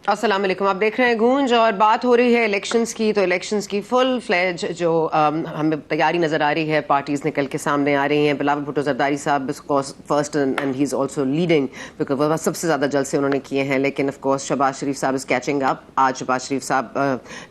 السلام علیکم. آپ دیکھ رہے ہیں گونج اور بات ہو رہی ہے الیکشنز کی. تو الیکشنز کی فل فلیج جو ہمیں تیاری نظر آ رہی ہے, پارٹیز نکل کے سامنے آ رہی ہیں. بلاول بھٹو زرداری صاحب first and he is also leading because وہ سب سے زیادہ جلسے انہوں نے کیے ہیں. لیکن آف کورس شہباز شریف صاحب از کیچنگ اپ. آج شہباز شریف صاحب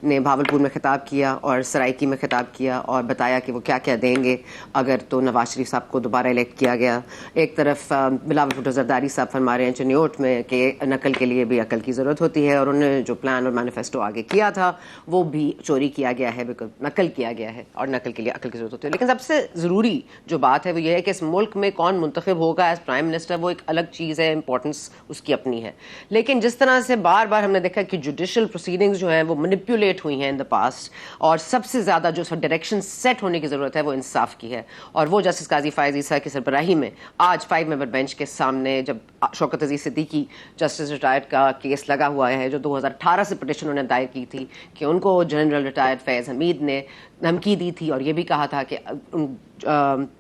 نے بھاولپور میں خطاب کیا اور سرائکی میں خطاب کیا اور بتایا کہ وہ کیا کیا دیں گے اگر تو نواز شریف صاحب کو دوبارہ الیکٹ کیا گیا. ایک طرف بلاول بھٹو زرداری صاحب فرما رہے ہیں چنیوٹ میں کہ نقل کے لیے بھی عقل کی ضرورت ہوتی ہے, اور انہوں نے جو پلان اور مینیفیسٹو آگے کیا تھا وہ بھی چوری کیا گیا ہے, نقل کیا گیا ہے, اور نقل کے لیے عقل کی ضرورت ہوتی ہے. لیکن سب سے ضروری جو بات ہے وہ یہ ہے کہ اس ملک میں کون منتخب ہوگا ایز پرائم منسٹر, وہ ایک الگ چیز ہے, امپورٹنس اس کی اپنی ہے. لیکن جس طرح سے بار بار ہم نے دیکھا کہ جوڈیشل پروسیڈنگز جو ہیں وہ مینیپولیٹ ہوئی ہیں ان دا پاسٹ, اور سب سے زیادہ جو ڈائریکشن سیٹ ہونے کی ضرورت ہے وہ انصاف کی ہے. اور وہ جسٹس قاضی فائز عیسیٰ کی سربراہی میں آج 5 ممبر بینچ کے سامنے جب شوکت عزیز صدیقی جسٹس ریٹائرڈ کا کیس لگا ہوا ہے, جو 2018 سے پٹیشن انہوں نے دائر کی تھی کہ ان کو جنرل ریٹائرڈ فیض حمید نے دھمکی دی تھی اور یہ بھی کہا تھا کہ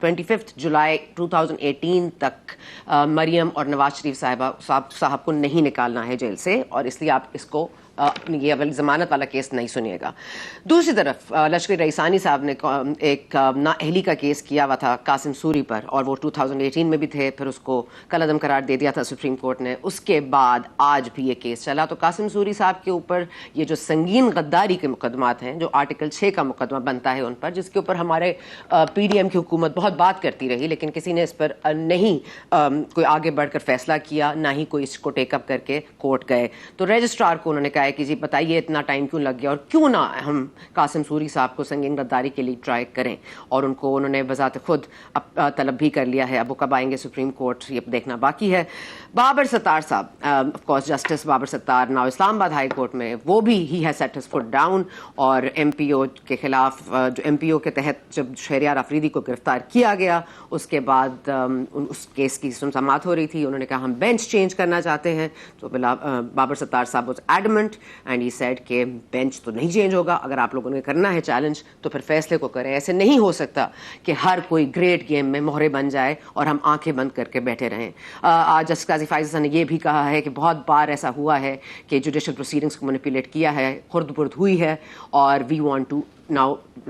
25 جولائی 2018 تک مریم اور نواز شریف صاحب کو نہیں نکالنا ہے جیل سے, اور اس لیے آپ اس کو اپنی یہ ضمانت والا کیس نہیں سنیے گا. دوسری طرف لشکر رئیسانی صاحب نے ایک نااہلی کا کیس کیا ہوا تھا قاسم سوری پر, اور وہ 2018 میں بھی تھے, پھر اس کو کالعدم قرار دے دیا تھا سپریم کورٹ نے. اس کے بعد آج بھی یہ کیس چلا. تو قاسم سوری صاحب کے اوپر یہ جو سنگین غداری کے مقدمات ہیں, جو آرٹیکل 6 کا مقدمہ بنتا ہے ان پر, جس کے اوپر ہمارے پی ڈی ایم کی حکومت بہت بات کرتی رہی, لیکن کسی نے اس پر نہیں کوئی آگے بڑھ کر فیصلہ کیا, نہ ہی کوئی اس کو ٹیک اپ کر کے کورٹ گئے. تو رجسٹرار کو انہوں نے کہا ہے کہ جی بتائیے اتنا ٹائم کیوں لگ گیا, اور کیوں نہ ہم قاسم سوری صاحب کو سنگین غداری کے لیے ٹرائی کریں. اور ان کو انہوں نے بذات خود طلب بھی کر لیا ہے. اب وہ کب آئیں گے سپریم کورٹ یہ دیکھنا باقی ہے. بابر ستار صاحب, of course justice Babar Sattar now Islamabad high court میں, وہ بھی ہی has set his foot down, اور ایم پی او کے خلاف جو ایم پی او کے تحت جب شہریار آفریدی کو گرفتار کیا گیا اس کے بعد اس کیس کی سماعت ہو رہی تھی, انہوں نے کہا ہم بینچ چینج کرنا چاہتے ہیں. تو بابر ستار صاحب was adamant and he said کہ بینچ تو نہیں چینج ہوگا, اگر آپ لوگوں نے کرنا ہے چیلنج تو پھر فیصلے کو کریں. ایسے نہیں ہو سکتا کہ ہر کوئی گریٹ گیم میں مہرے بن جائے اور ہم آنکھیں بند کر کے بیٹھے رہیں. آج جسٹس قاضی فائز نے یہ بھی کہا ہے کہ بہت بار ایسا ہوا ہے کہ جوڈیشل پروسیڈنگس کو مینیپولیٹ کیا ہے, خرد برد ہوئی ہے, اور we want to now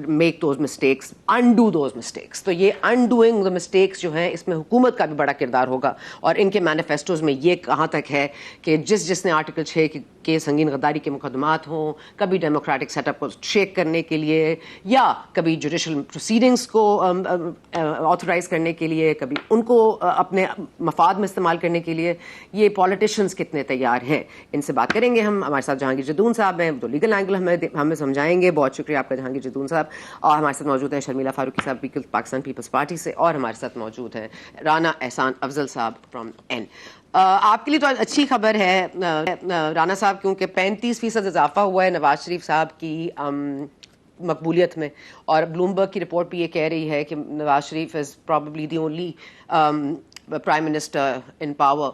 make those mistakes, undo those mistakes. تو یہ undoing the mistakes جو ہیں اس میں حکومت کا بھی بڑا کردار ہوگا. اور ان کے مینیفیسٹوز میں یہ کہاں تک ہے کہ جس نے آرٹیکل 6 کے سنگین غداری کے مقدمات ہوں, کبھی ڈیموکریٹک سیٹ اپ کو شیک کرنے کے لیے, یا کبھی جوڈیشل پروسیڈنگس کو آتھورائز کرنے کے لیے, کبھی ان کو اپنے مفاد میں استعمال کرنے کے لیے, یہ پولیٹیشنز کتنے تیار ہیں, ان سے بات کریں گے ہم. ہمارے ساتھ جہانگیر جدون صاحب ہیں, تو لیگل اینگل ہمیں سمجھائیں گے. بہت شکریہ آپ کا جہانگیر جدون صاحب. اور ہمارے ساتھ موجود ہیں شرمیلا فاروقی صاحب پاکستان پیپلز پارٹی سے, اور ہمارے ساتھ موجود ہیں رانا احسان افضل صاحب فرام این. آپ کے لیے تو اچھی خبر ہے رانا صاحب, کیونکہ 35% اضافہ ہوا ہے نواز شریف صاحب کی مقبولیت میں, اور بلومبرگ کی رپورٹ بھی یہ کہہ رہی ہے کہ Nawaz Sharif is probably the only prime minister in power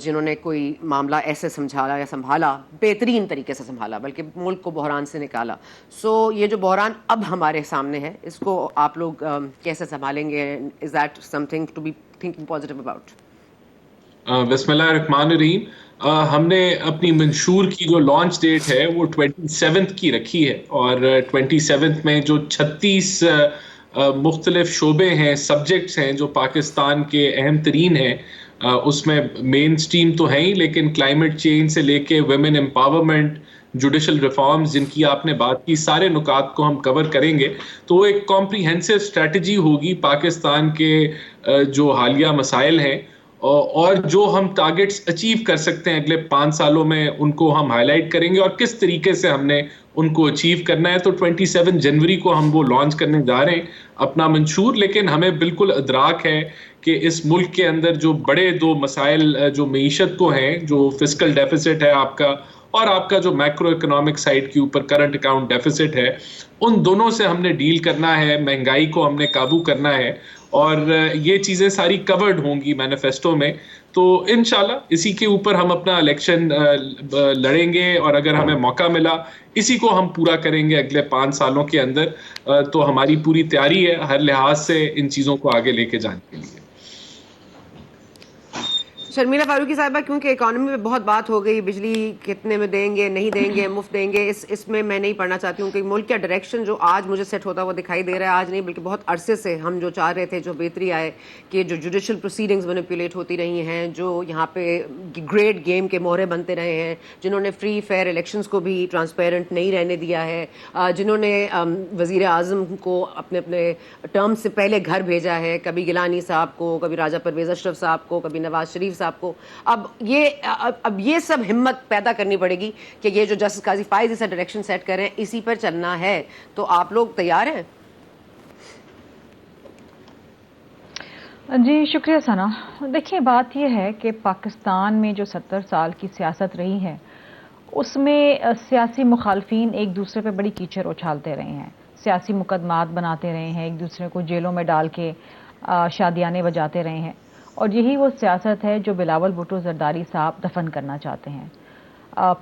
جنہوں نے کوئی معاملہ ایسے سنبھالا بہترین طریقے سے سنبھالا, بلکہ ملک کو بحران سے نکالا. سو یہ جو بحران اب ہمارے سامنے ہے, اس کو آپ لوگ کیسے سنبھالیں گے؟ Is that something to be thinking positive about? بسم اللہ الرحمن الرحیم. ہم نے اپنی منشور کی جو لانچ ڈیٹ ہے وہ 27 کی رکھی ہے, اور 27 میں جو 36 مختلف شعبے ہیں, سبجیکٹس ہیں جو پاکستان کے اہم ترین ہیں, اس میں مین اسٹریم تو ہیں ہی, لیکن کلائمیٹ چینج سے لے کے ویمن امپاورمنٹ, جوڈیشل ریفارمز جن کی آپ نے بات کی, سارے نکات کو ہم کور کریں گے. تو وہ ایک کمپریہنسو اسٹریٹجی ہوگی پاکستان کے جو حالیہ مسائل ہیں, اور جو ہم ٹارگٹس اچیو کر سکتے ہیں اگلے 5 سالوں میں, ان کو ہم ہائی لائٹ کریں گے, اور کس طریقے سے ہم نے ان کو اچیو کرنا ہے. تو 27 جنوری کو ہم وہ لانچ کرنے جا رہے ہیں اپنا منشور. لیکن ہمیں بالکل ادراک ہے کہ اس ملک کے اندر جو بڑے 2 مسائل جو معیشت کو ہیں, جو فسکل ڈیفیسٹ ہے آپ کا, اور آپ کا جو میکرو اکنامک سائڈ کے اوپر کرنٹ اکاؤنٹ ڈیفیسٹ ہے, ان دونوں سے ہم نے ڈیل کرنا ہے. مہنگائی کو ہم نے قابو کرنا ہے, اور یہ چیزیں ساری کورڈ ہوں گی مینیفیسٹو میں. تو انشاءاللہ اسی کے اوپر ہم اپنا الیکشن لڑیں گے, اور اگر ہمیں موقع ملا اسی کو ہم پورا کریں گے اگلے 5 سالوں کے اندر. تو ہماری پوری تیاری ہے ہر لحاظ سے ان چیزوں کو آگے لے کے جانے کے لیے. شرمیلا فاروقی صاحبہ، کیونکہ اکانومی میں بہت بات ہو گئی، بجلی کتنے میں دیں گے، نہیں دیں گے، مفت دیں گے، اس میں میں نہیں پڑھنا چاہتی ہوں کہ ملک کا ڈائریکشن جو آج مجھے سیٹ ہوتا وہ دکھائی دے رہا ہے، آج نہیں بلکہ بہت عرصے سے ہم جو چاہ رہے تھے، جو بہتری آئے کہ جو جوڈیشل پروسیڈنگز مینیپولیٹ ہوتی رہی ہیں، جو یہاں پہ گریٹ گیم کے مہرے بنتے رہے ہیں، جنہوں نے فری فیئر الیکشنز کو بھی ٹرانسپیرنٹ نہیں رہنے دیا ہے، جنہوں نے وزیر اعظم کو اپنے ٹرم سے پہلے گھر بھیجا ہے، کبھی گیلانی صاحب کو، کبھی راجہ پرویز اشرف صاحب کو، کبھی نواز شریف صاحب کو، اب یہ سب ہمت پیدا کرنی پڑے گی کہ یہ جو جسٹس قاضی فائز اسا ڈائریکشن سیٹ کریں، اسی پر چلنا ہے. تو آپ لوگ تیار ہیں؟ جی شکریہ ثنا. دیکھیے بات یہ ہے کہ پاکستان میں جو 70 سال کی سیاست رہی ہے اس میں سیاسی مخالفین ایک دوسرے پہ بڑی کیچڑ اچھالتے رہے ہیں، سیاسی مقدمات بناتے رہے ہیں، ایک دوسرے کو جیلوں میں ڈال کے شادیانے بجاتے رہے ہیں، اور یہی وہ سیاست ہے جو بلاول بھٹو زرداری صاحب دفن کرنا چاہتے ہیں.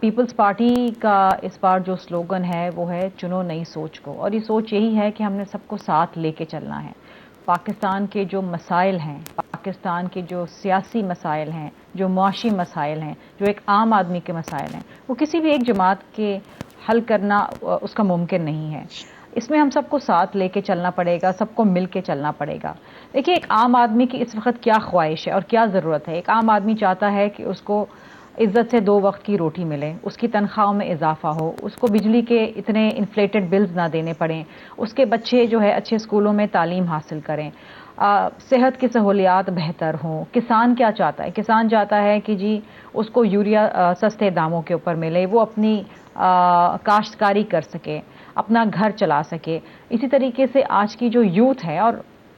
پیپلز پارٹی کا اس بار جو سلوگن ہے وہ ہے چنو نئی سوچ کو، اور یہ سوچ یہی ہے کہ ہم نے سب کو ساتھ لے کے چلنا ہے. پاکستان کے جو مسائل ہیں، پاکستان کے جو سیاسی مسائل ہیں، جو معاشی مسائل ہیں، جو ایک عام آدمی کے مسائل ہیں، وہ کسی بھی ایک جماعت کے حل کرنا اس کا ممکن نہیں ہے. اس میں ہم سب کو ساتھ لے کے چلنا پڑے گا، سب کو مل کے چلنا پڑے گا. دیکھیے ایک عام آدمی کی اس وقت کیا خواہش ہے اور کیا ضرورت ہے. ایک عام آدمی چاہتا ہے کہ اس کو عزت سے 2 وقت کی روٹی ملے، اس کی تنخواہوں میں اضافہ ہو، اس کو بجلی کے اتنے انفلیٹڈ بلز نہ دینے پڑیں، اس کے بچے جو ہے اچھے اسکولوں میں تعلیم حاصل کریں، صحت کی سہولیات بہتر ہوں. کسان کیا چاہتا ہے؟ کسان چاہتا ہے کہ جی اس کو یوریا سستے داموں کے اوپر ملے، وہ اپنی کاشتکاری کر سکے، اپنا گھر چلا سکے. اسی طریقے سے آج کی جو یوتھ ہے، اور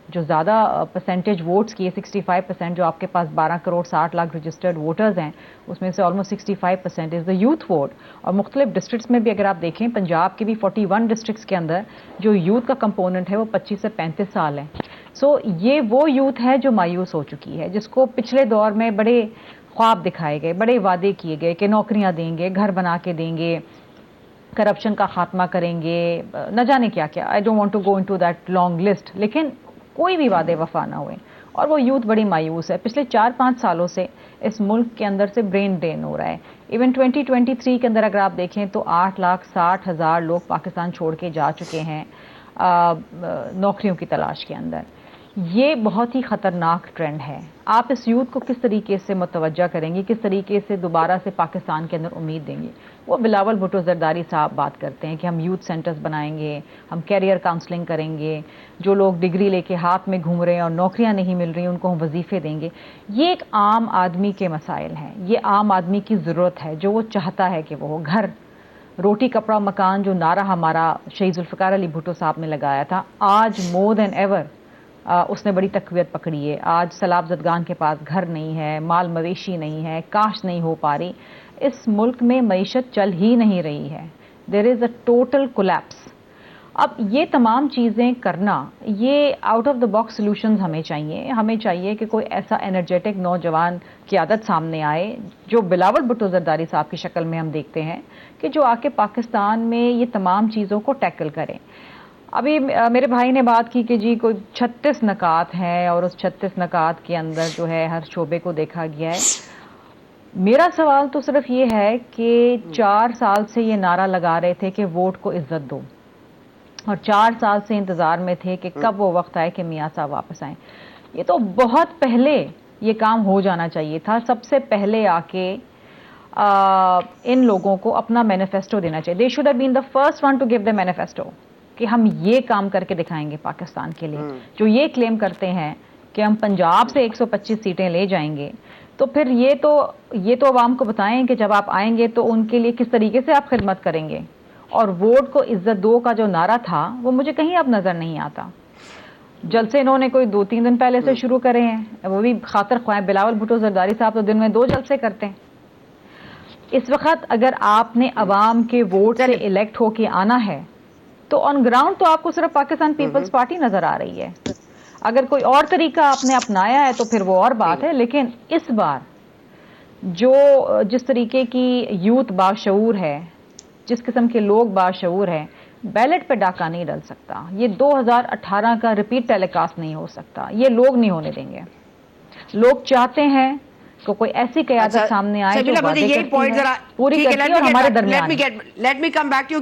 جو زیادہ پرسنٹیج ووٹس کی ہے 65%، جو آپ کے پاس 12 کروڑ 60 لاکھ رجسٹرڈ ووٹرز ہیں، اس میں سے almost 65% is the youth vote. اور مختلف ڈسٹرکٹس میں بھی اگر آپ دیکھیں، پنجاب کے بھی 41 ڈسٹرکٹس کے اندر جو یوتھ کا کمپوننٹ ہے وہ 25 سے 35 سال ہے. سو یہ وہ یوتھ ہے جو مایوس ہو چکی ہے، جس کو پچھلے دور میں بڑے خواب دکھائے گئے، بڑے وعدے کیے گئے کہ نوکریاں دیں گے، گھر بنا کے دیں گے، کرپشن کا خاتمہ کریں گے، نہ جانے کیا کیا. I don't want to go into that long list, لیکن کوئی بھی وعدے وفا نہ ہوئے اور وہ یوتھ بڑی مایوس ہے. پچھلے 4-5 سالوں سے اس ملک کے اندر سے برین ڈرین ہو رہا ہے. ایون 2023 کے اندر اگر آپ دیکھیں تو 8,60,000 لوگ پاکستان چھوڑ کے جا چکے ہیں نوکریوں کی تلاش کے اندر. یہ بہت ہی خطرناک ٹرینڈ ہے. آپ اس یوتھ کو کس طریقے سے متوجہ کریں گے، کس طریقے سے دوبارہ سے پاکستان کے اندر امید دیں گے؟ وہ بلاول بھٹو زرداری صاحب بات کرتے ہیں کہ ہم یوتھ سینٹرز بنائیں گے، ہم کیریئر کاؤنسلنگ کریں گے، جو لوگ ڈگری لے کے ہاتھ میں گھوم رہے ہیں اور نوکریاں نہیں مل رہی ان کو ہم وظیفے دیں گے. یہ ایک عام آدمی کے مسائل ہیں، یہ عام آدمی کی ضرورت ہے جو وہ چاہتا ہے کہ وہ گھر، روٹی کپڑا مکان، جو نعرہ ہمارا شہید ذوالفقار علی بھٹو صاحب نے لگایا تھا، آج مور دین ایور اس نے بڑی تقویت پکڑی ہے. آج سیلاب زدگان کے پاس گھر نہیں ہے، مال مویشی نہیں ہے، کاشت نہیں ہو پا رہی. اس ملک میں معیشت چل ہی نہیں رہی ہے. دیر از اے ٹوٹل کولیپس. اب یہ تمام چیزیں کرنا، یہ out of the box solutions ہمیں چاہیے. ہمیں چاہیے کہ کوئی ایسا انرجیٹک نوجوان قیادت سامنے آئے جو بلاول بھٹو زرداری صاحب کی شکل میں ہم دیکھتے ہیں کہ جو آ کے پاکستان میں یہ تمام چیزوں کو ٹیکل کریں. ابھی میرے بھائی نے بات کی کہ جی کوئی 36 نکات ہیں اور اس 36 نکات کے اندر جو ہے ہر شعبے کو دیکھا گیا ہے. میرا سوال تو صرف یہ ہے کہ 4 سال سے یہ نعرہ لگا رہے تھے کہ ووٹ کو عزت دو، اور 4 سال سے انتظار میں تھے کہ کب وہ وقت آئے کہ میاں صاحب واپس آئیں. یہ تو بہت پہلے یہ کام ہو جانا چاہیے تھا. سب سے پہلے آ کے ان لوگوں کو اپنا مینیفیسٹو دینا چاہیے. They should have been the first one to give the manifesto کہ ہم یہ کام کر کے دکھائیں گے پاکستان کے لیے. جو یہ کلیم کرتے ہیں کہ ہم پنجاب سے 125 سیٹیں لے جائیں گے، تو پھر یہ تو عوام کو بتائیں کہ جب آپ آئیں گے تو ان کے لیے کس طریقے سے آپ خدمت کریں گے. اور ووٹ کو عزت دو کا جو نعرہ تھا وہ مجھے کہیں اب نظر نہیں آتا. جلسے انہوں نے کوئی 2-3 دن پہلے سے شروع کرے ہیں، وہ بھی خاطر خواہ. بلاول بھٹو زرداری صاحب تو دن میں 2 جلسے کرتے ہیں. اس وقت اگر آپ نے عوام کے ووٹ سے الیکٹ ہو کے آنا ہے تو آن گراؤنڈ تو آپ کو صرف پاکستان پیپلز پارٹی نظر آ رہی ہے. اگر کوئی اور طریقہ آپ نے اپنایا ہے تو پھر وہ اور بات ہے. لیکن اس بار جس طریقے کی یوتھ باشعور ہے، جس قسم کے لوگ باشعور ہیں، بیلٹ پہ ڈاکہ نہیں ڈل سکتا. یہ 2018 کا ریپیٹ ٹیلی کاسٹ نہیں ہو سکتا. یہ لوگ نہیں ہونے دیں گے. لوگ چاہتے ہیں کو کوئی ایسی قیادت سامنے آئے جو مجھے وعدے یہی کرتی پوائنٹ ہے ذرا پوری کرتی ہے اور ہمارے درمیان let me come back to you.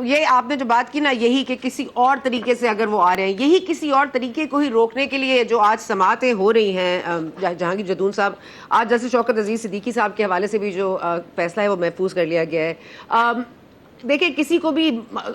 یہ آپ نے جو بات کی نا، یہی کہ کسی اور طریقے سے اگر وہ آ رہے ہیں، یہی کسی اور طریقے کو ہی روکنے کے لیے جو آج سماعتیں ہو رہی ہیں. جہانگیر جدون صاحب، آج جیسے شوکت عزیز صدیقی صاحب کے حوالے سے بھی جو فیصلہ ہے وہ محفوظ کر لیا گیا ہے. دیکھیں، کسی کو بھی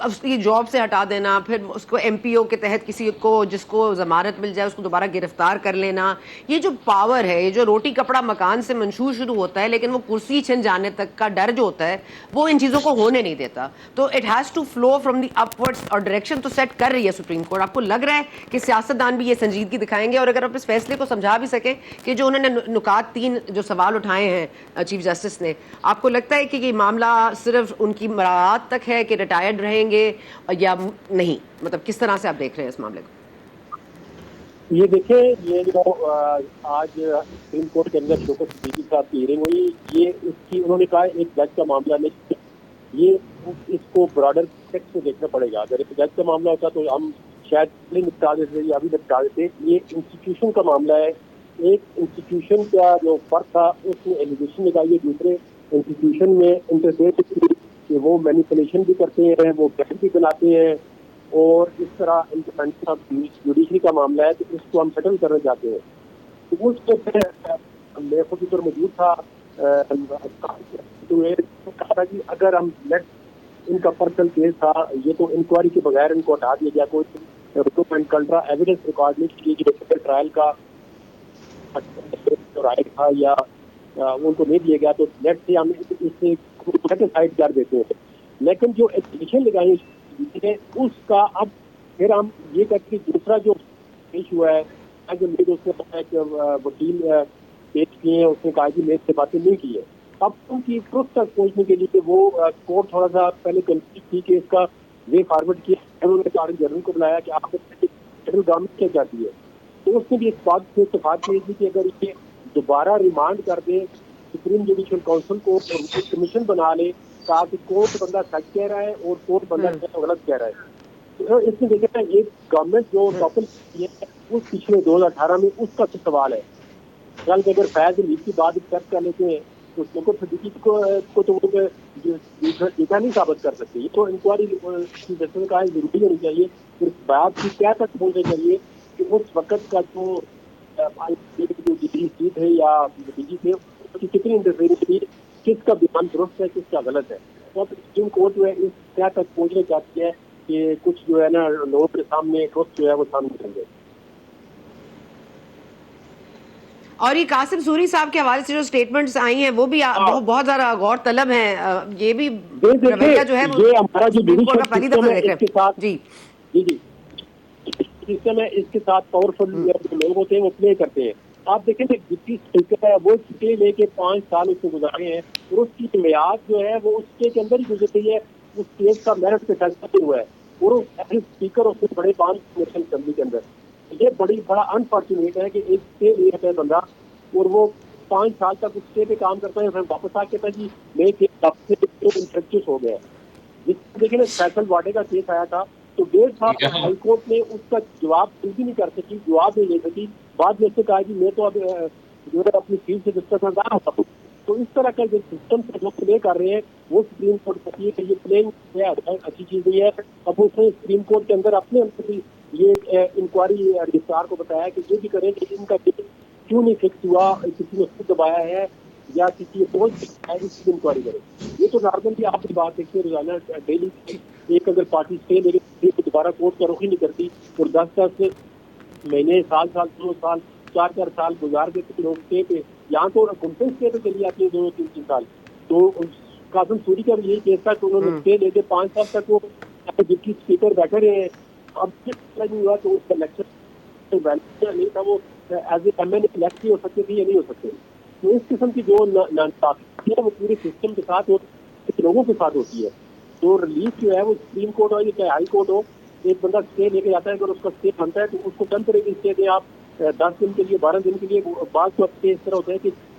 اس کی جاب سے ہٹا دینا، پھر اس کو ایم پی او کے تحت کسی کو جس کو ضمانت مل جائے اس کو دوبارہ گرفتار کر لینا، یہ جو پاور ہے، یہ جو روٹی کپڑا مکان سے منشور شروع ہوتا ہے لیکن وہ کرسی چھن جانے تک کا ڈر جو ہوتا ہے وہ ان چیزوں کو ہونے نہیں دیتا. تو it has to flow from the upwards, اور ڈائریکشن تو سیٹ کر رہی ہے سپریم کورٹ. آپ کو لگ رہا ہے کہ سیاستدان بھی یہ سنجیدگی دکھائیں گے؟ اور اگر آپ اس فیصلے کو سمجھا بھی سکیں کہ جو انہوں نے نکات 3 جو سوال اٹھائے ہیں چیف جسٹس نے، آپ کو لگتا ہے کہ یہ معاملہ صرف ان کی مراعات تک ہے کہ ریٹائرڈ رہیں گے یا نہیں؟ مطلب کس طرح سے آپ دیکھ رہے ہیں اس معاملے کو؟ یہ دیکھیں، یہ جو آج سپریم کورٹ کے اندر شوکت صدیقی صاحب کی ہیئرنگ ہوئی، یہ اس کی انہوں نے کہا ایک جج کا معاملہ نہیں، یہ اس کو براڈر کنٹیکسٹ میں دیکھنا پڑے گا. اگر ایک جج کا معاملہ ہوتا تو ہم شاید نہیں نپٹا دیتے یا ابھی نپٹا دیتے. یہ انسٹیٹیوشن کا معاملہ ہے. ایک انسٹیٹیوشن کا جو فرق تھا اس میں ایلیگیشن لگائی ہے دوسرے انسٹیٹیوشن میں انٹرفیئر کہ وہ مینیپولیشن بھی کرتے ہیں، وہ بیل بھی بناتے ہیں، اور اس طرح انڈیپینڈنس آف جوڈیشری کا معاملہ ہے تو اس کو ہم سیٹل کرنا چاہتے ہیں. تو اس کے پھر میں خود ادھر موجود تھا، تو کہا تھا کہ اگر ہم ان کا پرسنل کیس تھا، یہ تو انکوائری کے بغیر ان کو ہٹا دیا گیا، کوئی پروف اینڈ کنٹرا ایویڈنس ریکارڈ نہیں کی گئی، ٹرائل کا رائٹ تھا یا ان کو نہیں دیا گیا، تو لیٹ سے ہم اس سے سیٹسفائڈ کر دیتے ہیں. لیکن جو ایپلیکیشن لگائی ہے اس کا اب پھر ہم یہ کرتے کہ دوسرا جو پیش ہوا ہے، جو اس نے کہا کہ وکیل پیش کیے ہیں، اس نے کہا کہ میں اس سے باتیں نہیں کی ہے. اب ان کی ٹروتھ تک پہنچنے کے لیے وہ کورٹ تھوڑا سا پہلے کنفیوز تھی کہ اس کا وے فارورڈ کیا. انہوں نے اٹارنی جنرل کو بلایا کہ آپ فیڈرل گورنمنٹ کیا چاہتی ہے، تو اس نے بھی اس بات سے اتفاق کی تھی کہ اگر یہ دوبارہ ریمانڈ کر دیں سپریم جوڈیشل کونسل کو اور وہ کمیشن بنا لے تاکہ کورٹ بندہ سچ کہہ رہا ہے اور کورٹ بندہ غلط کہہ رہا ہے. تو اس میں دیکھا یہ گورنمنٹ جو ٹاپل کی ہے اس پچھلے 2018 میں اس کا سوال ہے. کل کے اگر فیض علی کی بات ایکسپٹ کر لیتے ہیں تو شوکت صدیقی کو تو وہ جیتا نہیں ثابت کر سکتے. یہ تو انکوائری کی جیسے کہا ضروری ہونی چاہیے. پھر بات کی کیا تک پہنچنی چاہیے کہ اس وقت کا جو سیٹ ہے یا ڈی تھے اس کی کتنی انٹرفیئرنس تھی، کس کا بیان درست ہے کس کا غلط ہے. تو اب سپریم کورٹ جو ہے اس کیا تک پہنچنا چاہتی ہے کہ کچھ جو ہے نا لوگوں کے سامنے ٹروسٹ جو ہے وہ سامنے کریں گے. اور یہ قاسم سوری صاحب کے حوالے سے جو سٹیٹمنٹس آئی ہیں وہ بھی بہت زیادہ غور طلب ہیں. یہ بھی رویہ جو ہے وہ یہ ہمارا جو سپریم کورٹ جوڈیشل کا پہلی سسٹم دفعہ ہے دیکھ اس کے رہے ساتھ ہیں. جی سسٹم ہے، اس کے ساتھ پاورفل جو لوگ ہوتے ہیں وہ پلے کرتے ہیں. آپ دیکھیں کہ جتنی اسپیکر ہے وہ اسٹے لے کے 5 سال اس کو گزارے ہیں اور اس کی میعاد جو ہے وہ اس اسٹے کے اندر ہی گزر رہی ہے. اس کیس کا میرٹ پہ فیصلہ نہیں ہوا ہے اور ایز اسپیکر اس سے بڑے 5 نیشنل اسمبلی کے اندر. یہ بڑا انفارچونیٹ ہے کہ ایک اسٹے لے جاتا ہے بندہ اور وہ 5 سال تک اس اسٹے پہ کام کرتا ہے، پھر واپس آ کے کہتا ہے جی میں انفیکچس ہو گیا. جس دیکھیں نا فیصل واڈے کا کیس آیا تھا تو 1.5 سال ہائی کورٹ نے اس کا جواب کچھ بھی نہیں کر سکی، جواب نہیں لے سکی. بعد میں اس سے کہا کہ میں تو اب جو ہے اپنی فیلڈ سے ڈسکس کر رہا ہوں. تو اس طرح کا جو سسٹم سے جو پلے کر رہے ہیں وہ سپریم کورٹ کہتی ہے کہ یہ پلینگ اچھی چیز نہیں ہے. اب اس نے سپریم کورٹ کے اندر اپنے اندر بھی یہ انکوائری رجسٹرار کو بتایا کہ یہ بھی کریں کہ ان کا کیس کیوں نہیں فکس ہوا، کسی نے خود دبایا ہے یا کسی پوسٹ ہے، اس کی انکوائری کرے. یہ تو نارملی آپ کی بات دیکھتے ہیں روزانہ ڈیلی. ایک اگر پارٹی اسٹے لے کے دوبارہ کورٹ کا رخ ہی نہیں کرتی اور 10 مہینے سال 2 سال 4 سال گزار دیتے لوگ اسٹے پہ، یہاں تو گھومتے اسٹے پہ چلی جاتی ہے 2-3 سال. تو قاسم سوری کا بھی یہی کیس تھا کہ انہوں نے اسٹے لے کے 5 سال تک وہ ڈپٹی اسپیکر بیٹھے رہے ہیں. اب نہیں ہوا تو اس کا الیکشن نہیں تھا، وہ as a M N A elect بھی ہو سکتے تھے یا نہیں ہو سکتے. تو اس قسم کی جو ناانصافی ہے وہ پورے سسٹم کے ساتھ لوگوں کے ساتھ ہوتی ہے. تو ریلیف جو ہے وہ سپریم کورٹ ہو یا چاہے ہائی کورٹ ہو، ایک بندہ اسٹے لے کے جاتا ہے، اگر اس کا اسٹے بنتا ہے تو اس کو ٹیمپریری اسٹے دیں آپ 10 دن کے لیے 12 دن کے لیے. بعض وقت اس طرح ہوتا ہے کہ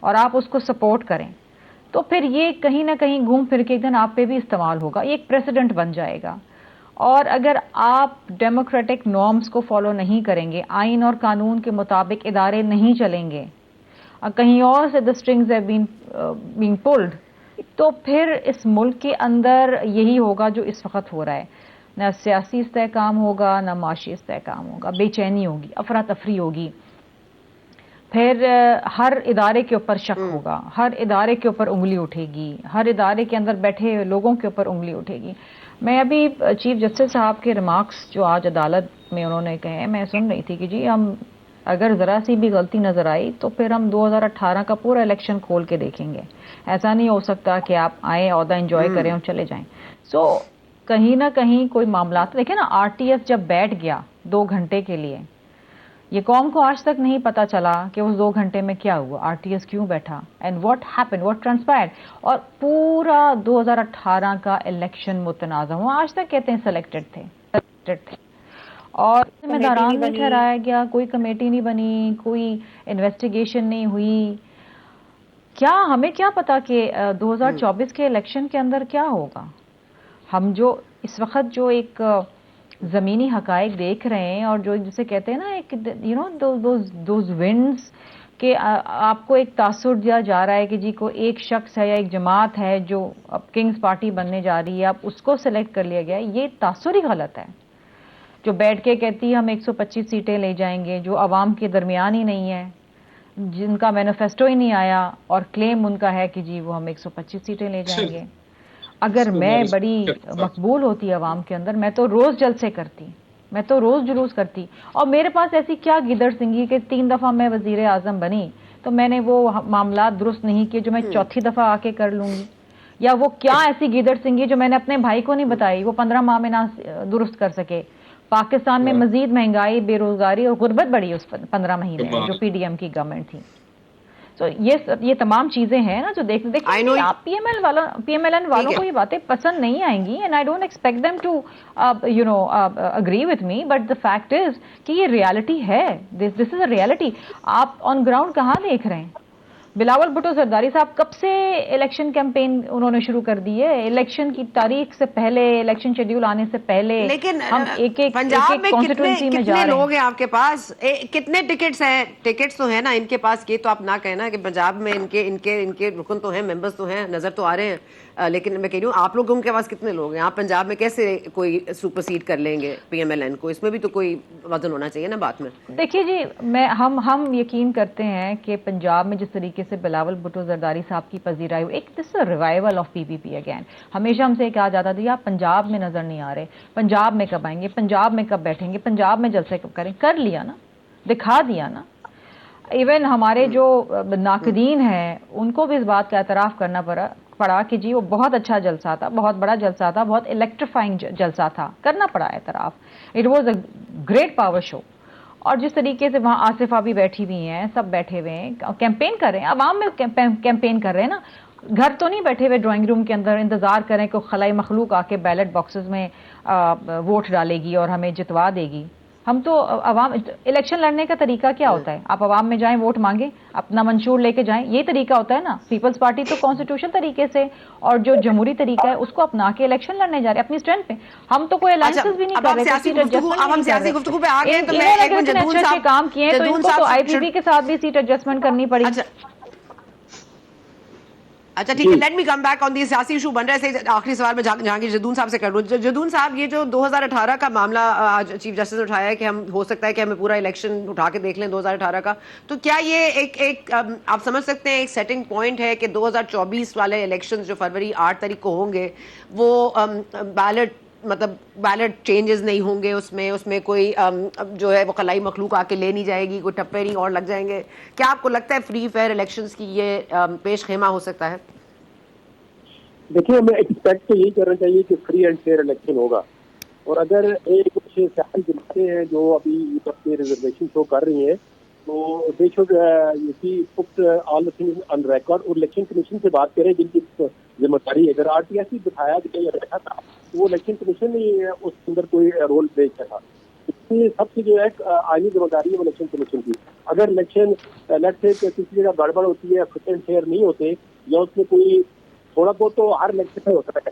اور آپ اس کو سپورٹ کریں تو پھر یہ کہیں نہ کہیں گھوم پھر کے ایک دن آپ پہ بھی استعمال ہوگا, یہ ایک پریسیڈنٹ بن جائے گا. اور اگر آپ ڈیموکریٹک نارمز کو فالو نہیں کریں گے, آئین اور قانون کے مطابق ادارے نہیں چلیں گے, کہیں اور سے the strings have been pulled, تو پھر اس ملک کے اندر یہی ہوگا جو اس وقت ہو رہا ہے. نہ سیاسی استحکام ہوگا, نہ معاشی استحکام ہوگا, بے چینی ہوگی, افراتفری ہوگی, پھر ہر ادارے کے اوپر شک ہوگا, ہر ادارے کے اوپر انگلی اٹھے گی, ہر ادارے کے اندر بیٹھے لوگوں کے اوپر انگلی اٹھے گی. میں ابھی چیف جسٹس صاحب کے ریمارکس جو آج عدالت میں انہوں نے کہے, میں سن رہی تھی کہ جی ہم اگر ذرا سی بھی غلطی نظر آئی تو پھر ہم 2018 کا پورا الیکشن کھول کے دیکھیں گے. ایسا نہیں ہو سکتا کہ آپ آئیں, عہدہ انجوائے کریں اور چلے جائیں. سو کہیں نہ کہیں کوئی معاملات دیکھیں نا, آر ٹی ایس جب بیٹھ گیا 2 گھنٹے کے لیے, یہ قوم کو آج تک نہیں پتا چلا کہ اس 2 گھنٹے میں کیا ہوا, آر ٹی ایس کیوں بیٹھا, اینڈ واٹ ہیپن, واٹ ٹرانسپائرڈ. اور پورا 2018 کا الیکشن متنازع ہوا, آج تک کہتے ہیں سلیکٹڈ تھے, اور ذمہ داران نہیں ٹھہرایا گیا, کوئی کمیٹی نہیں بنی, کوئی انویسٹیگیشن نہیں ہوئی. کیا ہمیں کیا پتا کہ 2024 کے الیکشن کے اندر کیا ہوگا. ہم جو اس وقت جو ایک زمینی حقائق دیکھ رہے ہیں, اور جو جسے کہتے ہیں نا ایک دوز ونڈز, کہ آپ کو ایک تاثر دیا جا رہا ہے کہ جی کو ایک شخص ہے یا ایک جماعت ہے جو اب کنگز پارٹی بننے جا رہی ہے, اب اس کو سلیکٹ کر لیا گیا ہے. یہ تاثر ہی غلط ہے. جو بیٹھ کے کہتی ہے ہم 125 سیٹیں لے جائیں گے, جو عوام کے درمیان ہی نہیں ہے, جن کا مینیفیسٹو ہی نہیں آیا, اور کلیم ان کا ہے کہ جی وہ ہم 125 سیٹیں لے جائیں گے. اگر میں بڑی مقبول ہوتی عوام کے اندر, میں تو روز جلسے کرتی, میں تو روز جلوس کرتی. اور میرے پاس ایسی کیا گدڑ سنگھی کہ 3 دفعہ میں وزیر اعظم بنی تو میں نے وہ معاملات درست نہیں کیے جو میں 4تھی دفعہ آ کے کر لوں گی, یا وہ کیا ایسی گدڑ سنگھی جو میں نے اپنے بھائی کو نہیں بتائی, وہ 15 ماہ میں نہ درست کر سکے. پاکستان میں مزید مہنگائی, بے روزگاری اور غربت بڑھی اس 15 مہینے میں جو پی ڈی ایم کی گورنمنٹ تھی. تو یہ تمام چیزیں ہیں نا جو دیکھیں آپ پی ایم ایل این والوں کو یہ باتیں پسند نہیں آئیں گی, and I don't expect them to agree with me, but the fact is کہ یہ ریالٹی ہے, دس از اے ریالٹی. آپ آن گراؤنڈ کہاں دیکھ رہے ہیں؟ بلاول بھٹو زرداری صاحب کب سے الیکشن کیمپین انہوں نے شروع کر دی ہے, الیکشن کی تاریخ سے پہلے, الیکشن شیڈیول آنے سے پہلے. لیکن ہم ایک پنجاب میں کانسٹیٹوئنسی میں جا رہے ہیں. کتنے لوگ ہیں آپ کے پاس, کتنے ٹکٹس ہیں؟ ٹکٹس تو ہیں نا ان کے پاس, یہ تو آپ نہ کہنا کہ پنجاب میں ان کے رکن تو ہیں, ممبرز تو ہیں, نظر تو آ رہے ہیں, لیکن میں کہہ رہی ہوں آپ لوگوں کے پاس کتنے لوگ ہیں؟ آپ پنجاب میں کیسے کوئی سپرسیڈ کر لیں گے پی ایم ایل این کو؟ اس میں بھی تو کوئی وزن ہونا چاہیے نا بات میں. دیکھیے جی, ہم یقین کرتے ہیں کہ پنجاب میں جس طریقے سے بلاول بھٹو زرداری صاحب کی پذیرائی ہوئی, ایک this revival of P P P again. ہمیشہ ہم سے کہا جاتا تھا آپ پنجاب میں نظر نہیں آ رہے, پنجاب میں کب آئیں گے, پنجاب میں کب بیٹھیں گے, پنجاب میں جلسے کب کریں. کر لیا نا, دکھا دیا نا. ایون ہمارے جو ناقدین ہیں ان کو بھی اس بات کا اعتراف کرنا پڑا کہ جی وہ بہت اچھا جلسہ تھا, بہت بڑا جلسہ تھا, بہت الیکٹریفائنگ جلسہ تھا, کرنا پڑا اعتراف. It was a great power show. اور جس طریقے سے وہاں آصفہ بھی بیٹھی ہوئی ہیں, سب بیٹھے ہوئے ہیں, کیمپین کر رہے ہیں, عوام میں کیمپین کر رہے ہیں نا, گھر تو نہیں بیٹھے ہوئے ڈرائنگ روم کے اندر انتظار کریں کہ خلائی مخلوق آ کے بیلٹ باکسز میں ووٹ ڈالے گی اور ہمیں جتوا دے گی. ہم تو عوام, الیکشن لڑنے کا طریقہ کیا ہوتا ہے؟ آپ عوام میں جائیں, ووٹ مانگیں, اپنا منشور لے کے جائیں, یہ طریقہ ہوتا ہے نا. پیپلز پارٹی تو کانسٹیٹیوشن طریقے سے اور جو جمہوری طریقہ ہے اس کو اپنا کے الیکشن لڑنے جا رہے ہیں اپنی اسٹرینتھ پہ. ہم تو کوئی الائنسز بھی نہیں کر رہے تھے, کام کیے تو ان کو تو آئی پی پی کے ساتھ بھی سیٹ ایڈجسٹمنٹ کرنی پڑی. اچھا ٹھیک ہے, late me come back on دی سیاسی ایشو بن رہے تھے. آخری سوال میں جہانگیر جدون صاحب سے کر رہا ہوں. جدون صاحب, یہ جو 2018 کا معاملہ آج چیف جسٹس نے اٹھایا ہے کہ ہم ہو سکتا ہے کہ ہمیں پورا الیکشن اٹھا کے دیکھ لیں 2018 کا, تو کیا یہ ایک آپ سمجھ سکتے ہیں ایک سیٹنگ پوائنٹ ہے کہ 2024 والے الیکشن جو فروری 8 تاریخ کو ہوں گے وہ بیلٹ چینجز نہیں ہوں گے, اس میں کوئی جو ہے وہ خلائی مخلوق آ کے لے نہیں جائے گی, کوئی ٹپے نہیں اور لگ جائیں گے؟ کیا آپ کو لگتا ہے فری فیئر الیکشنز کی یہ پیش خیمہ ہو سکتا ہے؟ دیکھیے, ہمیں ایکسپیکٹ تو یہی کرنا چاہیے کہ فری اینڈ فیئر الیکشن ہوگا. اور اگر کچھ سیاسی جماعتیں ہیں جو ابھی اپنی ریزرویشن شو کر رہی ہیں تو they should put all the things on record, اور الیکشن کمیشن سے بات کریں جن کی ذمہ داری ہے. اگر آر ٹی ایس بٹھایا گیا یا بیٹھا تھا وہ الیکشن کمیشن نے اس کے اندر کوئی رول پلے کیا تھا. کی سب سے جو ہے آئینی ذمہ داری ہے وہ الیکشن کمیشن کی. اگر الیکشن لیٹس سے کسی جگہ گڑبڑ ہوتی ہے, فٹ اینڈ فیئر نہیں ہوتے, یا اس میں کوئی تھوڑا بہت تو ہر الیکشن میں ہوتا ہے,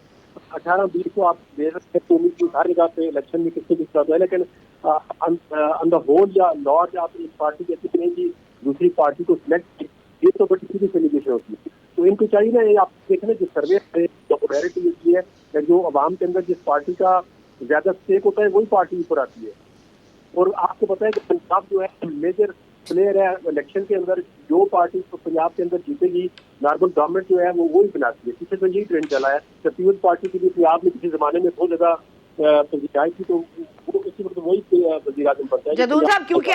18-20 کو آپ دے رکھتے ہیں امید کی ہر جگہ پہ الیکشن میں کس سے کس طرح ہوتا ہے, لیکن آن دا ہول یا لارج آپ ایک پارٹی کہتے ہیں کہ دوسری پارٹی کو سلیکٹ, یہ تو بڑی سیریس ایلیگیشن ہوتی ہے. تو ان کو چاہیے نا, آپ دیکھیں جو سروے پاپولیرٹی ہوتی ہے یا جو عوام کے اندر جس پارٹی کا زیادہ اسٹیک ہوتا ہے وہی پارٹی اوپر آتی ہے. اور آپ کو پتا ہے کہ پنجاب جو ہے میجر پلیئر ہے الیکشن کے اندر, جو پارٹی پنجاب کے اندر جیتے گی نارمل گورنمنٹ جو ہے وہ وہی بناتی ہے. پیچھے تو یہی ٹرینڈ چلا ہے, پیپلز پارٹی کی بھی پنجاب میں کسی زمانے میں بہت زیادہ پذیرائی تھی, تو وہ اسی وقت وہی وزیر اعظم بنتا ہے. جدون صاحب, کیونکہ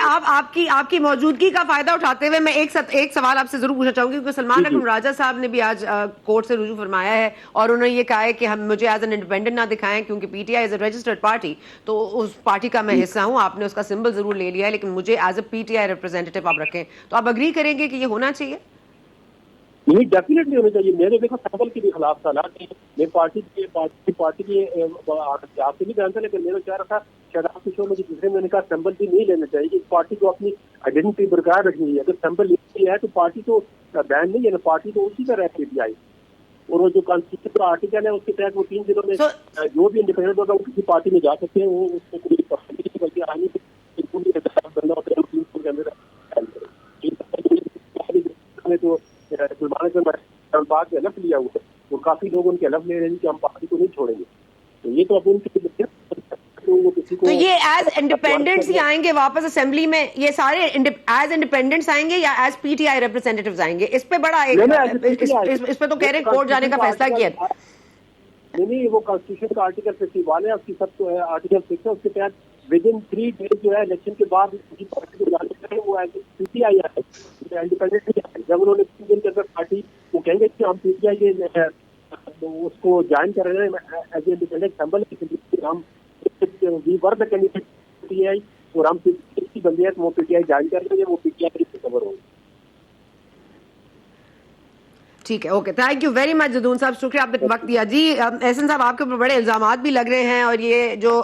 آپ کی موجودگی کا فائدہ اٹھاتے ہوئے میں ایک سوال آپ سے ضرور پوچھنا چاہوں گی, کیونکہ سلمان اکرم راجہ صاحب نے بھی آج کورٹ سے رجوع فرمایا ہے اور انہوں نے یہ کہا ہے کہ ہم مجھے ایز این انڈیپینڈنٹ نہ دکھائیں, کیونکہ P T I is a registered party, تو اس پارٹی کا میں حصہ ہوں, آپ نے اس کا سمبل ضرور لے لیا ہے, لیکن مجھے as a P T I representative آپ رکھیں. تو آپ اگری کریں گے کہ یہ ہونا چاہیے؟ نہیں, ڈیفینیٹلی ہونا چاہیے. میرے دیکھو سمبل کے بھی خلاف تھا نا, میں پارٹی کی آپ سے نہیں جانتا, لیکن میرا چاہ رہا تھا شاید آپ کے شو میں دوسرے میں نے کہا سمبل بھی نہیں لینا چاہیے, کہ پارٹی کو اپنی آئیڈینٹی برقرار رکھنی ہے. اگر سمبل لیتی ہے تو پارٹی تو بین نہیں ہے نا, پارٹی تو اسی طرح پی ٹی آئی. اور وہ جو کانسٹیٹیوشن کا آرٹیکل ہے اس کے تحت وہ 3 دنوں میں جو بھی انڈیپینڈنٹ ہوگا وہ کسی پارٹی میں جا سکتے ہیں, وہ اس میں کوئی پسند نہیں, بلکہ آئینی بننا ہوتا ہے 3 کے اندر. تو سلمان بات کے حلف لیا ہوا ہے اور کافی لوگ ان کے حلف لے رہے ہیں کہ ہم پارٹی کو نہیں چھوڑیں گے. تو یہ تو اب ان کے تو یہ ایز انڈیپینڈنٹس ہی آئیں گے واپس اسمبلی میں, یہ سارے ایز انڈیپینڈنٹس آئیں گے یا ایز پی ٹی آئی ریپرزینٹیٹیوز آئیں گے؟ اس پہ بڑا ایک اس پہ تو کہہ رہے ہیں کورٹ جانے کا فیصلہ کیا. نہیں, وہ کانسٹیٹیوشن کا آرٹیکل 51 ہے, اس کی سب آرٹیکل 6 ہے, اس کے تحت ود ان 3 days جو ہے الیکشن کے بعد کسی پارٹی کو جانے کا ہے وہ پی ٹی آئی ہے, انڈیپینڈنٹ نہیں ہے. جب انہوں نے 3 دن کے اندر پارٹی وہ کہیں گے کہ ہم پی ٹی آئی کے اس کو جوائن کر رہے ہیں ایز اے انڈیپینڈنٹ سمبل, ہم وی ور the candidate P T I اور ہم کی بندے ہیں تو وہ پی ٹی آئی جوائن کر رہے ہیں, وہ پی ٹی آئی سے خبر ہوگی. ٹھیک ہے, okay, thank you very much Jadoon صاحب, شکریہ آپ نے وقت دیا. جی احسن صاحب, آپ کے اوپر بڑے الزامات بھی لگ رہے ہیں, اور یہ جو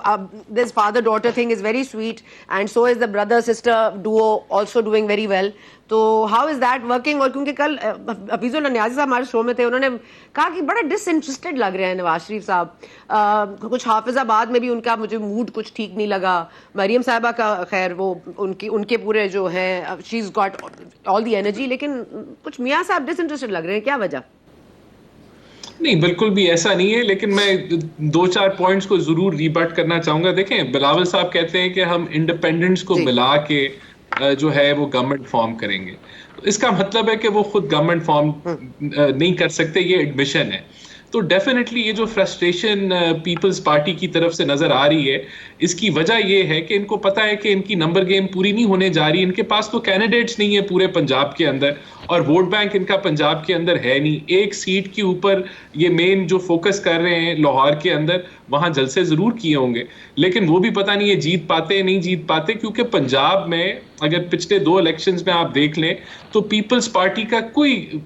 this father daughter thing is very sweet and so is the brother sister duo also doing very well. تو ہاؤ از دیٹ ورکنگ؟ اور کیونکہ کل حفیظ اللہ نیازی صاحب ہمارے شو میں تھے, انہوں نے کہا کہ بڑا ڈس انٹرسٹڈ لگ رہے ہیں نواز شریف صاحب. کچھ حافظ آباد میں بھی ان کا مجھے موڈ کچھ ٹھیک نہیں لگا. مریم صاحبہ کا خیر وہ ان کے پورے جو ہیں شی is got all the energy, لیکن کچھ میاں صاحب ڈس انٹرسٹڈ لگ رہے ہیں, کیا وجہ؟ نہیں, بالکل بھی ایسا نہیں ہے, لیکن میں 2-4 پوائنٹس کو ضرور ریبٹ کرنا چاہوں گا. دیکھیں, بلاول صاحب کہتے ہیں کہ ہم انڈیپینڈنٹس کو ملا کے جو ہے وہ گورنمنٹ فارم کریں گے. تو اس کا مطلب ہے کہ وہ خود گورنمنٹ فارم نہیں کر سکتے, یہ ایڈمیشن ہے. تو ڈیفینیٹلی یہ جو فرسٹریشن پیپلز پارٹی کی طرف سے نظر آ رہی ہے, اس کی وجہ یہ ہے کہ ان کو پتا ہے کہ ان کی نمبر گیم پوری نہیں ہونے جا رہی. ان کے پاس تو کینڈیڈیٹس نہیں ہے پورے پنجاب کے اندر, اور ووٹ بینک ان کا پنجاب کے اندر ہے نہیں. ایک سیٹ کے اوپر یہ مین جو فوکس کر رہے ہیں لاہور کے اندر, وہاں جلسے ضرور کیے ہوں گے, لیکن وہ بھی پتہ نہیں یہ جیت پاتے نہیں جیت پاتے, کیونکہ پنجاب میں اگر پچھلے 2 الیکشنز میں آپ دیکھ لیں تو پیپلز پارٹی کا کوئی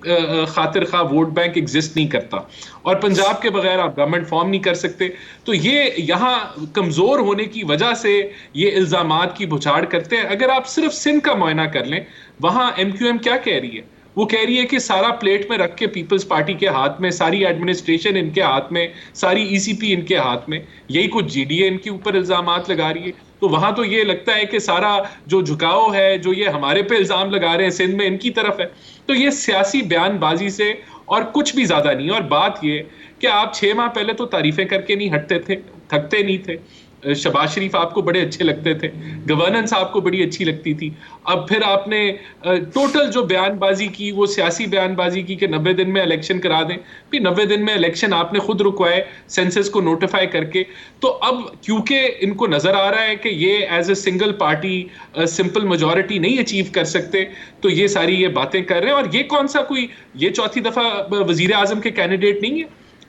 خاطر خواہ ووٹ بینک ایگزسٹ نہیں کرتا, اور پنجاب کے بغیر آپ گورنمنٹ فارم نہیں کر سکتے. تو یہ یہاں کمزور ہونے کی وجہ سے یہ الزامات کی بچھاڑ کرتے ہیں. اگر آپ صرف سندھ کا معائنہ کر لیں, وہاں ایم کیو ایم کیا کہہ رہی ہے؟ وہ کہہ رہی ہے کہ سارا پلیٹ میں رکھ کے پیپلز پارٹی کے ہاتھ میں, ساری ایڈمنسٹریشن ان کے ہاتھ میں, ساری ای سی پی ان کے ہاتھ میں, یہی کچھ جی ڈی اے ان کے اوپر الزامات لگا رہی ہے. تو وہاں تو یہ لگتا ہے کہ سارا جو جھکاؤ ہے جو یہ ہمارے پہ الزام لگا رہے ہیں سندھ میں, ان کی طرف ہے. تو یہ سیاسی بیان بازی سے اور کچھ بھی زیادہ نہیں. اور بات یہ کہ آپ 6 ماہ پہلے تو تعریفیں کر کے نہیں ہٹتے تھے, تھکتے نہیں تھے. شہباز شریف آپ کو بڑے اچھے لگتے تھے, گورننس آپ کو بڑی اچھی لگتی تھی. اب پھر آپ نے ٹوٹل جو بیان بازی کی وہ سیاسی بیان بازی کی کہ 90 دن میں الیکشن کرا دیں. پھر 90 دن میں الیکشن آپ نے خود رکوائے سینسس کو نوٹیفائی کر کے. تو اب کیونکہ ان کو نظر آ رہا ہے کہ یہ as a single party simple majority نہیں اچیو کر سکتے, تو یہ ساری یہ باتیں کر رہے ہیں. اور یہ کون سا کوئی یہ 4تھی دفعہ وزیر اعظم کے کینڈیڈیٹ نہیں ہے.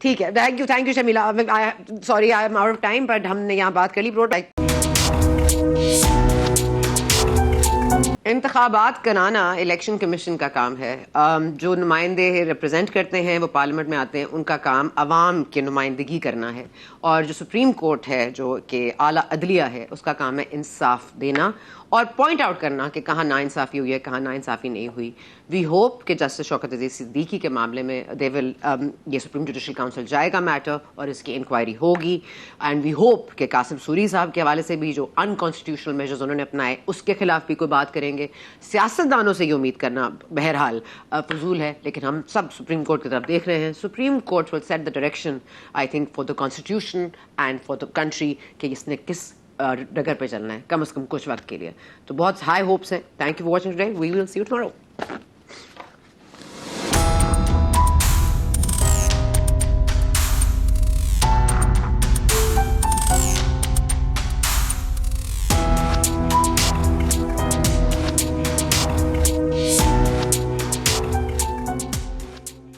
ٹھیک ہے, thank you Shamila. Sorry I am out of time, but ہم نے یہاں بات کر لی. انتخابات کرانا الیکشن کمیشن کا کام ہے. جو نمائندے ریپرزینٹ کرتے ہیں وہ پارلیمنٹ میں آتے ہیں, ان کا کام عوام کی نمائندگی کرنا ہے. اور جو سپریم کورٹ ہے, جو کہ اعلیٰ عدلیہ ہے, اس کا کام ہے انصاف دینا اور پوائنٹ آؤٹ کرنا کہ کہاں ناانصافی ہوئی ہے, کہاں ناانصافی نہیں ہوئی. وی ہوپ کہ جسٹس شوکت عزیز صدیقی کے معاملے میں یہ سپریم جوڈیشل کاؤنسل جائے گا میٹر اور اس کی انکوائری ہوگی. اینڈ وی ہوپ کہ قاسم سوری صاحب کے حوالے سے بھی جو انکانسٹیٹیوشنل میجرز انہوں نے اپنائے اس کے خلاف بھی کوئی بات کریں گے. سیاستدانوں سے یہ امید کرنا بہرحال فضول ہے, لیکن ہم سب سپریم کورٹ کی طرف دیکھ رہے ہیں. Supreme Court will set the direction I think for the constitution and for the country کہ اس نے کس ڈگر پہ چلنا ہے, کم از کم کچھ وقت کے لیے. تو بہت ہائی ہوپس ہیں. Thank you for watching today. We will see you tomorrow.